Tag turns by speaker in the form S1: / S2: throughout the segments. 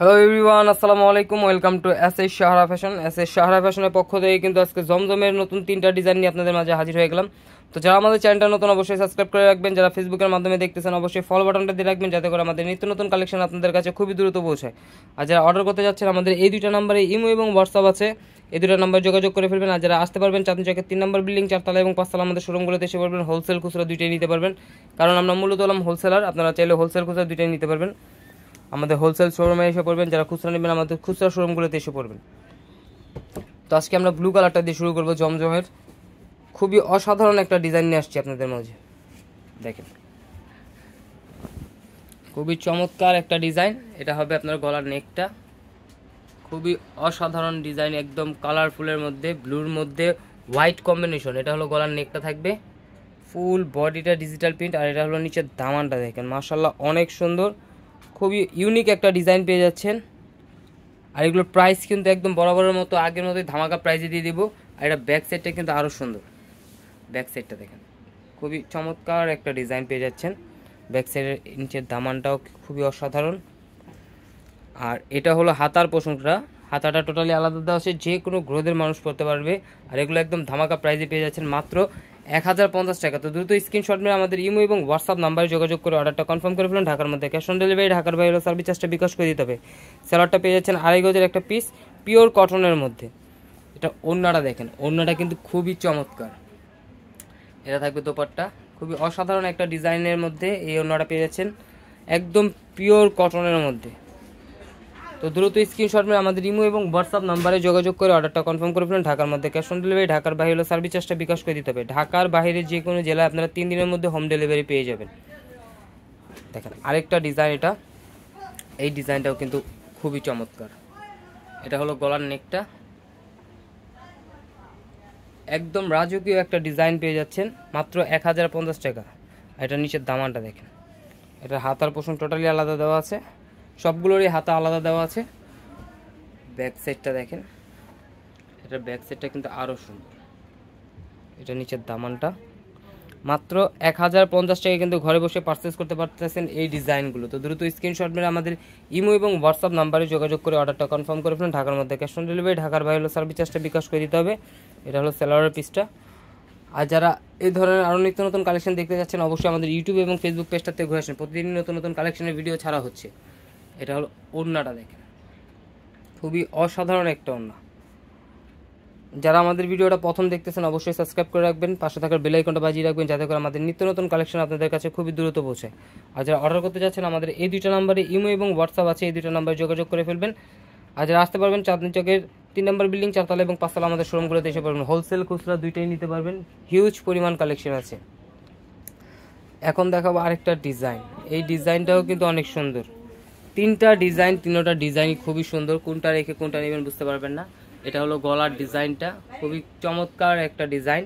S1: Hello everyone, আসসালামু আলাইকুম। Welcome to SS Sahara fashion. SS Sahara ফ্যাশনের পক্ষ থেকে কিন্তু আজকে জমজমের নতুন 3টা ডিজাইন নিয়ে আপনাদের মাঝে হাজির হয়ে গেলাম। তো যারা আমাদের চ্যানেলটা নতুন অবশ্যই সাবস্ক্রাইব করে রাখবেন, যারা ফেসবুকের মাধ্যমে দেখতেছেন অবশ্যই ফলো বাটনটা দিয়ে রাখবেন, যাতে করে আমাদের নিত্য নতুন কালেকশন আপনাদের কাছে খুবই দ্রুত পৌঁছায়। আর যারা অর্ডার করতে যাচ্ছেন আমাদের এই দুইটা নাম্বারে ইমো এবং হোয়াটসঅ্যাপ আছে, এই দুটো নাম্বার যোগাযোগ করে ফেলবেন। আর যারা আসতে পারবেন চাঁদনী চকের 3 নম্বর বিল্ডিং 4 তলা এবং 5 তলা আমাদের শোরুমগুলোতে এসে পারবেন। হোলসেল খুচরা দুইটাই নিতে পারবেন, কারণ আমরা মূলত হলাম হোলসেলার। আপনারা চাইলে হোলসেল খুচরা দুইটাই নিতে পারবেন। আমাদের হোলসেল শোরুমে এসে পড়বেন, যারা খুচরা নেবেন আমাদের খুচরা শোরুমগুলোতে এসে পড়বেন। তো আজকে আমরা ব্লু কালারটা দিয়ে শুরু করবো। জমজমের খুবই অসাধারণ একটা ডিজাইন নিয়ে আসছি আপনাদের মাঝে। দেখেন, খুবই চমৎকার একটা ডিজাইন। এটা হবে আপনার গলার নেকটা, খুবই অসাধারণ ডিজাইন, একদম কালারফুলের মধ্যে, ব্লুর মধ্যে হোয়াইট কম্বিনেশন। এটা হলো গলার নেকটা থাকবে, ফুল বডিটা ডিজিটাল প্রিন্ট। আর এটা হলো নিচের দামানটা, দেখেন মাশাআল্লাহ অনেক সুন্দর, খুবই ইউনিক একটা ডিজাইন পেয়ে যাচ্ছেন। আর এগুলোর প্রাইস কিন্তু একদম বরাবরের মতো আগের মতোই ধামাকা প্রাইসে দিয়ে দিব। আর এটা ব্যাক সাইডটা কিন্তু আরও সুন্দর, ব্যাক সাইডটা দেখেন খুবই চমৎকার একটা ডিজাইন পেয়ে যাচ্ছেন। ব্যাক সাইডের নিচের দামানটাও খুবই অসাধারণ। আর এটা হলো হাতার পোষণটা, হাতাটা টোটালি আলাদা দেওয়া আছে, যে কোনো গ্রোদের মানুষ পড়তে পারবে। আর এগুলো একদম ধামাকা প্রাইসে পেয়ে যাচ্ছেন মাত্র 1050 টাকা। তো দ্রুত স্ক্রিনশট মেরে আমাদের ইমো এবং হোয়াটসঅ্যাপ নাম্বারে যোগাযোগ করে অর্ডারটা কনফার্ম করে ফেলুন। ঢাকার মধ্যে ক্যাশ অন ডেলিভারি, ঢাকার বাইরে সার্ভিস চার্জটা বিকাশ করে দিতে হবে। স্যালাডটা পেয়ে যাচ্ছেন 2.5 গজের একটা পিস, পিওর কটনের মধ্যে। এটা ওড়নাটা দেখেন, ওড়নাটা কিন্তু খুবই চমৎকার। এটা থাকবে দোপাট্টা, খুবই অসাধারণ একটা ডিজাইনের মধ্যে এই ওড়নাটা পেয়ে যাচ্ছেন, একদম পিওর কটনের মধ্যে। তো দ্রুত স্ক্রিনশট মেরে আমাদের ইমো এবং হোয়াটসঅ্যাপ নাম্বারে যোগাযোগ করে অর্ডারটা কনফার্ম করে ফেলুন। ঢাকার মধ্যে ক্যাশ অন ডেলিভারি, ঢাকার বাইরে হলো সার্ভিস চার্জটা বিকাশ করে দিতে হবে। ঢাকার বাইরে যে কোনো জেলায় আপনারা 3 দিনের মধ্যে হোম ডেলিভারি পেয়ে যাবেন। দেখেন আরেকটা ডিজাইন, এটা এই ডিজাইনটাও কিন্তু খুবই চমৎকার। এটা হলো গলার নেকটা, একদম রাজকীয় একটা ডিজাইন পেয়ে যাচ্ছেন মাত্র 1050 টাকা। এটা নিচের দামানটা দেখেন, এটা হাতার পোষণ টোটালি আলাদা দেওয়া আছে, সবগুলোরই হাতা আলাদা দেওয়া আছে। ব্যাক সাইডটা দেখেন, এটা ব্যাক সাইডটা কিন্তু আরও সুন্দর। এটা নিচের দামানটা মাত্র 1050 টাকা, কিন্তু ঘরে বসে পারচেস করতে পারতেছেন এই ডিজাইনগুলো। তো দ্রুত স্ক্রিনশট মেরে আমাদের ইমো এবং হোয়াটসঅ্যাপ নাম্বারে যোগাযোগ করে অর্ডারটা কনফার্ম করে ফেলুন। ঢাকার মধ্যে ক্যাশ অন ডেলিভারি, ঢাকার বাইরে হলো সার্ভিস চার্জটা বিকাশ করে দিতে হবে। এটা হলো সেলারের পিসটা। আর যারা এই ধরনের আরও নিত্য নতুন কালেকশন দেখতে যাচ্ছেন অবশ্যই আমাদের ইউটিউব এবং ফেসবুক পেজটাতে ঘুরে আসেন, প্রতিদিন নতুন নতুন কালেকশনের ভিডিও ছাড়া হচ্ছে। এটা হলো ওড়নাটা দেখেন, খুবই অসাধারণ একটা ওড়না। যারা আমাদের ভিডিওটা প্রথম দেখতেছেন অবশ্যই সাবস্ক্রাইব করে রাখবেন, পাশে থাকার বেল আইকনটা বাজিয়ে রাখবেন, যাতে করে আমাদের নিত্য নতুন কালেকশন আপনাদের কাছে খুবই দ্রুত পৌঁছায়। আর যারা অর্ডার করতে যাচ্ছেন আমাদের এই দুইটা নাম্বারে ইমো এবং হোয়াটসঅ্যাপ আছে, এই দুইটা নাম্বারে যোগাযোগ করে ফেলবেন। আর যারা আসতে পারবেন চাঁদনী চকের 3 নম্বর বিল্ডিং 4 তলা এবং 5 তলা আমাদের শোরুমগুলোতে এসে পারবেন। হোলসেল খুচরা দুইটাই নিতে পারবেন, হিউজ পরিমাণ কালেকশন আছে। এখন দেখাবো আরেকটা ডিজাইন, এই ডিজাইনটাও কিন্তু অনেক সুন্দর। 3টা ডিজাইন, 3টা ডিজাইন খুবই সুন্দর, কোনটা রেখে কোনটা নেবেন বুঝতে পারবেন না। এটা হলো গলার ডিজাইনটা, খুবই চমৎকার একটা ডিজাইন।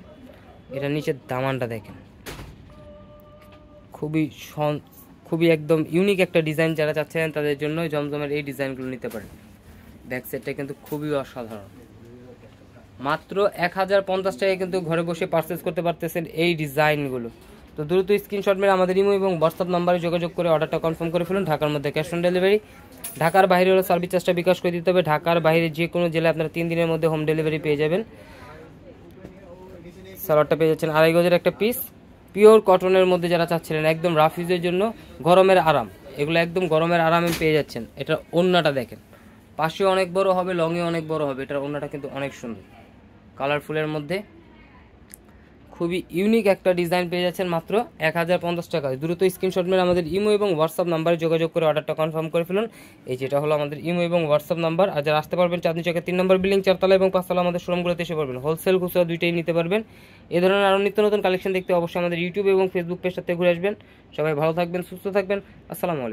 S1: এটা নিচের দামানটা দেখেন, খুবই একদম ইউনিক একটা ডিজাইন। যারা চাচ্ছেন তাদের জন্য জমজমের এই ডিজাইনগুলো নিতে পারেন। ব্যাক সাইডটা কিন্তু খুবই অসাধারণ, মাত্র 1050 টাকায় কিন্তু ঘরে বসে পারচেস করতে পারতেছেন এই ডিজাইনগুলো। তো দ্রুত স্ক্রিনশট মেরে আমাদের ইমো এবং হোয়াটসঅ্যাপ নাম্বারে যোগাযোগ করে অর্ডারটা কনফার্ম করে ফেলুন। ঢাকার মধ্যে ক্যাশ অন ডেলিভারি, ঢাকার বাইরে হলো সার্ভিস চার্জটা বিকাশ করে দিতে হবে। ঢাকার বাইরে যে কোনো জেলায় আপনারা 3 দিনের মধ্যে হোম ডেলিভারি পেয়ে যাবেন। সালোয়ারটা পেয়ে যাচ্ছেন 2.5 গজের একটা পিস, পিওর কটনের মধ্যে। যারা চাচ্ছিলেন একদম রাফ ইউজের জন্য গরমের আরাম, এগুলো একদম গরমের আরামে পেয়ে যাচ্ছেন। এটা ওড়নাটা দেখেন, পাশে অনেক বড় হবে, লংয়ে অনেক বড় হবে। এটার ওড়নাটা কিন্তু অনেক সুন্দর, কালারফুলের মধ্যে খুবই ইউনিক একটা ডিজাইন পেয়ে যাচ্ছেন মাত্র 1050 টাকায়। দ্রুত স্ক্রিনশট মেরে আমাদের ইমো এবং হোয়াটসঅ্যাপ নাম্বারে যোগাযোগ করে অর্ডারটা কনফার্ম করে ফেলুন। এই যেটা হলো আমাদের ইমো এবং হোয়াটসঅ্যাপ নাম্বার। আর যারা আসতে পারবেন চাঁদনী চকের 3 নম্বর বিল্ডিং 4 তলা এবং 5 তলা আমাদের শোরুমগুলোতে এসে পারবেন। হোলসেল খুচরা দুইটাই নিতে পারবেন। এই ধরনের আরও নিত্য নতুন কালেকশন দেখতে অবশ্যই আমাদের ইউটিউব এবং ফেসবুক পেজটাতে ঘুরে আসবেন। সবাই ভালো থাকবেন, সুস্থ থাকবেন। আসসালামু আলাইকুম।